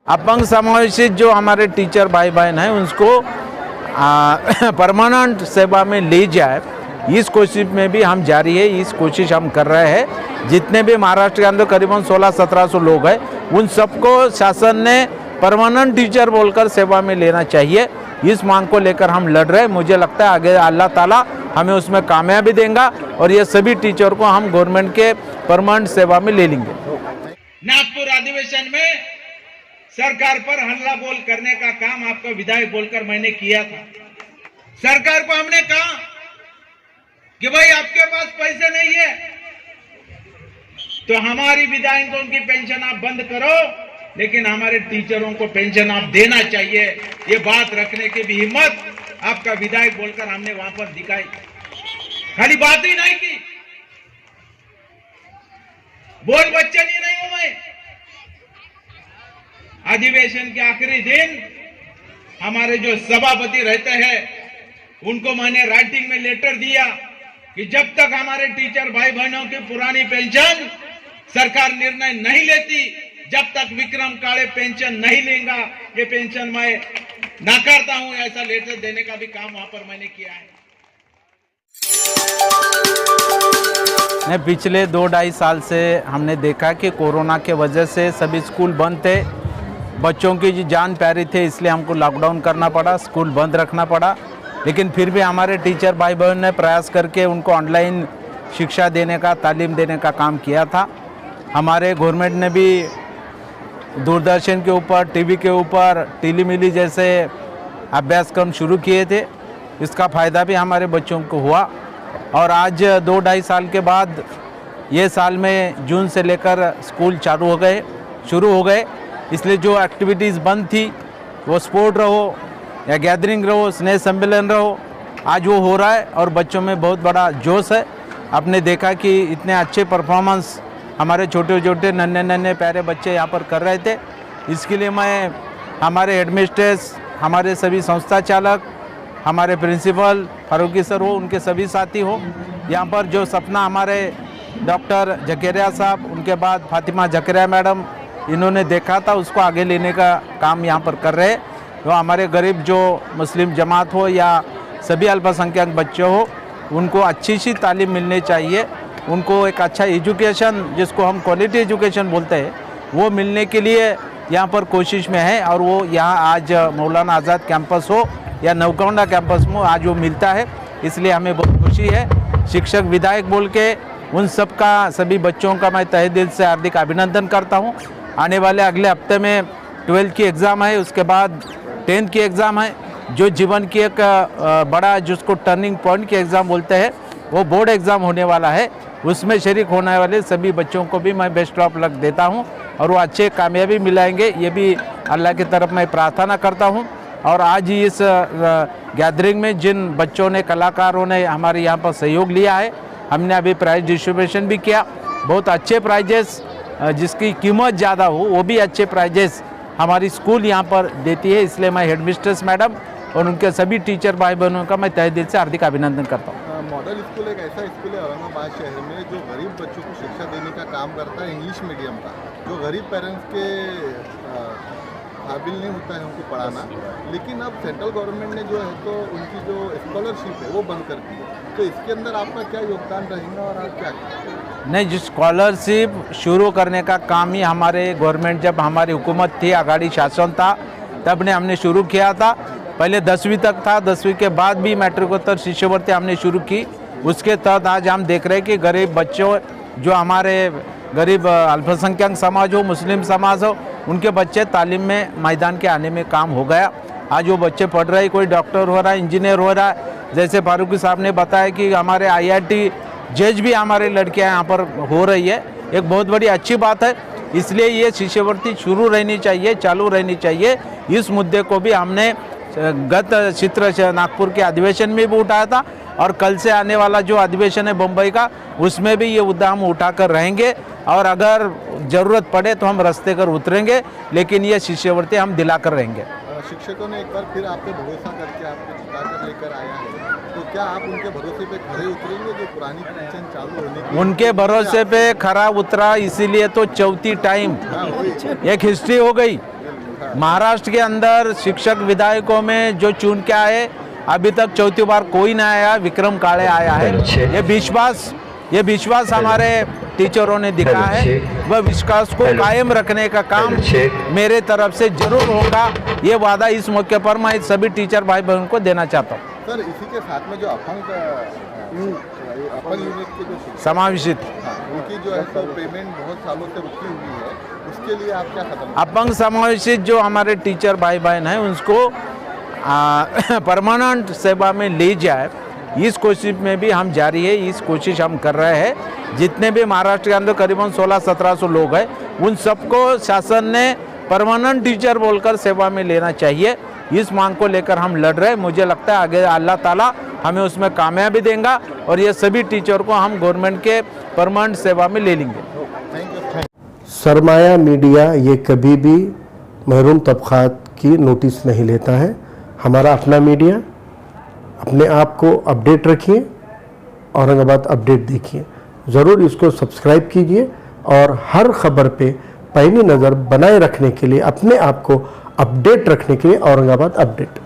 अपंग समावेशित जो हमारे टीचर भाई बहन हैं उसको परमानेंट सेवा में ले जाए, इस कोशिश में भी हम जारी है। इस कोशिश हम कर रहे हैं। जितने भी महाराष्ट्र के अंदर करीबन 1600-1700 लोग हैं, उन सबको शासन ने परमानेंट टीचर बोलकर सेवा में लेना चाहिए। इस मांग को लेकर हम लड़ रहे हैं। मुझे लगता है आगे अल्लाह ताला हमें उसमें कामयाबी देगा और ये सभी टीचर को हम गवर्नमेंट के परमानेंट सेवा में ले लेंगे। नागपुर अधिवेशन में सरकार पर हल्ला बोल करने का काम आपका विधायक बोलकर मैंने किया था। सरकार को हमने कहा कि भाई आपके पास पैसे नहीं है तो हमारी विधायकों की पेंशन आप बंद करो, लेकिन हमारे टीचरों को पेंशन आप देना चाहिए। ये बात रखने की भी हिम्मत आपका विधायक बोलकर हमने वहां पर दिखाई। खाली बात ही नहीं की, बोल बच्चन ही नहीं हूं मैं। अधिवेशन के आखिरी दिन हमारे जो सभापति रहते हैं उनको मैंने राइटिंग में लेटर दिया कि जब तक हमारे टीचर भाई बहनों की पुरानी पेंशन सरकार निर्णय नहीं लेती, जब तक विक्रम काले पेंशन नहीं लेगा, ये पेंशन मैं नकारता हूं। ऐसा लेटर देने का भी काम वहां पर मैंने किया है। पिछले 2-2.5 साल से हमने देखा कि कोरोना के वजह से सभी स्कूल बंद थे, बच्चों की जो जान प्यारी थी, इसलिए हमको लॉकडाउन करना पड़ा, स्कूल बंद रखना पड़ा। लेकिन फिर भी हमारे टीचर भाई बहन ने प्रयास करके उनको ऑनलाइन शिक्षा देने का, तालीम देने का काम किया था। हमारे गवर्नमेंट ने भी दूरदर्शन के ऊपर, टीवी के ऊपर टिलीमिली जैसे अभ्यासक्रम शुरू किए थे। इसका फ़ायदा भी हमारे बच्चों को हुआ और आज 2-2.5 साल के बाद ये साल में जून से लेकर स्कूल शुरू हो गए। इसलिए जो एक्टिविटीज़ बंद थी, वो स्पोर्ट रहो या गैदरिंग रहो, स्नेह सम्मेलन रहो, आज वो हो रहा है और बच्चों में बहुत बड़ा जोश है। आपने देखा कि इतने अच्छे परफॉर्मेंस हमारे छोटे छोटे नन्हे प्यारे बच्चे यहाँ पर कर रहे थे। इसके लिए मैं हमारे हेडमिस्ट्रेस, हमारे सभी संस्था चालक, हमारे प्रिंसिपल फारूकी सर हो, उनके सभी साथी हो, यहाँ पर जो सपना हमारे डॉक्टर जकेरिया साहब, उनके बाद फातिमा जकेरिया मैडम, इन्होंने देखा था, उसको आगे लेने का काम यहाँ पर कर रहे हैं। तो हमारे गरीब जो मुस्लिम जमात हो या सभी अल्पसंख्यक बच्चे हो, उनको अच्छी सी तालीम मिलनी चाहिए। उनको एक अच्छा एजुकेशन, जिसको हम क्वालिटी एजुकेशन बोलते हैं, वो मिलने के लिए यहाँ पर कोशिश में है। और वो यहाँ आज मौलाना आज़ाद कैंपस हो या नवकोंडा कैंपस में आज वो मिलता है, इसलिए हमें बहुत खुशी है। शिक्षक विधायक बोल के उन सब का, सभी बच्चों का मैं तहे दिल से हार्दिक अभिनंदन करता हूँ। आने वाले अगले हफ्ते में 12th की एग्ज़ाम है, उसके बाद 10th की एग्ज़ाम है, जो जीवन की एक बड़ा, जिसको टर्निंग पॉइंट की एग्ज़ाम बोलते हैं, वो बोर्ड एग्ज़ाम होने वाला है। उसमें शरीक होने वाले सभी बच्चों को भी मैं बेस्ट ऑफ लक देता हूं और वो अच्छे कामयाबी मिलाएंगे, ये भी अल्लाह की तरफ मैं प्रार्थना करता हूं। और आज ही इस गैदरिंग में जिन बच्चों ने, कलाकारों ने हमारे यहाँ पर सहयोग लिया है, हमने अभी प्राइज डिस्ट्रीब्यूशन भी किया। बहुत अच्छे प्राइजेस, जिसकी कीमत ज़्यादा हो, वो भी अच्छे प्राइजेस हमारी स्कूल यहाँ पर देती है। इसलिए मैं हेडमिस्ट्रेस मैडम और उनके सभी टीचर भाई बहनों का मैं तहे दिल से हार्दिक अभिनंदन करता हूँ। मॉडल स्कूल एक ऐसा स्कूल है औरंगाबाद शहर में जो गरीब बच्चों को शिक्षा देने का काम करता है, इंग्लिश मीडियम का। जो गरीब पेरेंट्स के काबिल नहीं होता है उनको पढ़ाना, लेकिन अब सेंट्रल गवर्नमेंट ने जो है तो उनकी जो स्कॉलरशिप है वो बंद कर दी है। तो इसके अंदर आपका क्या योगदान रहेगा और आप क्या करेंगे? नहीं, जो स्कॉलरशिप शुरू करने का काम ही हमारे गवर्नमेंट, जब हमारी हुकूमत थी, आगाड़ी शासन था, तब ने हमने शुरू किया था। पहले 10वीं तक था, 10वीं के बाद भी मैट्रिकोत्तर शिष्यवृत्ति हमने शुरू की। उसके तहत आज हम देख रहे हैं कि गरीब बच्चों, जो हमारे गरीब अल्पसंख्यक समाज हो, मुस्लिम समाज हो, उनके बच्चे तालीम में, मैदान के आने में काम हो गया। आज वो बच्चे पढ़ रहे हैं, कोई डॉक्टर हो रहा है, इंजीनियर हो रहा है। जैसे फारूकी साहब ने बताया कि हमारे IIT जज भी हमारे लड़कियां यहाँ पर हो रही है, एक बहुत बड़ी अच्छी बात है। इसलिए ये शिष्यवृत्ति शुरू रहनी चाहिए, चालू रहनी चाहिए। इस मुद्दे को भी हमने गत चित्र नागपुर के अधिवेशन में भी उठाया था और कल से आने वाला जो अधिवेशन है मुंबई का, उसमें भी ये मुद्दा हम उठाकर रहेंगे। और अगर ज़रूरत पड़े तो हम रास्ते पर उतरेंगे, लेकिन ये शिष्यवृत्ति हम दिलाकर रहेंगे। शिक्षकों ने एक बार फिर आप पे भरोसा करके आपको जिताकर लेकर आया है, तो क्या आप उनके भरोसे पे खरे उतरेंगे? जो पुरानी पेंशन चालू होने की, उनके भरोसे पे खरा उतरा, इसीलिए तो चौथी टाइम एक हिस्ट्री हो गई। महाराष्ट्र के अंदर शिक्षक विधायकों में जो चुन के आए, अभी तक चौथी बार कोई नहीं आया, विक्रम काळे आया है। ये विश्वास हमारे टीचरों ने दिखा है, वह विश्वास को कायम रखने का काम मेरे तरफ से जरूर होगा। ये वादा इस मौके पर मैं सभी टीचर भाई बहन को देना चाहता हूँ। सर इसी के साथ में जो अपंग यूनिट के जो समावेशित उनकी जो है तो पेमेंट बहुत सालों से रुकी हुई है, उसके लिए आप क्या कदम? अपंग समावेशित जो हमारे टीचर भाई बहन हैं उनको परमानेंट सेवा में ले जाए, इस कोशिश में भी हम जारी है। इस कोशिश हम कर रहे हैं। जितने भी महाराष्ट्र के अंदर करीबन 1600-1700 लोग हैं, उन सबको शासन ने परमानेंट टीचर बोलकर सेवा में लेना चाहिए। इस मांग को लेकर हम लड़ रहे हैं। मुझे लगता है आगे अल्लाह ताला हमें उसमें कामयाबी देगा और ये सभी टीचर को हम गवर्नमेंट के परमानेंट सेवा में ले लेंगे। सरमाया मीडिया ये कभी भी महरूम तबक़ात की नोटिस नहीं लेता है। हमारा अपना मीडिया, अपने आप को अपडेट रखिए, औरंगाबाद अपडेट देखिए, ज़रूर इसको सब्सक्राइब कीजिए और हर खबर पे पैनी नज़र बनाए रखने के लिए, अपने आप को अपडेट रखने के लिए औरंगाबाद अपडेट।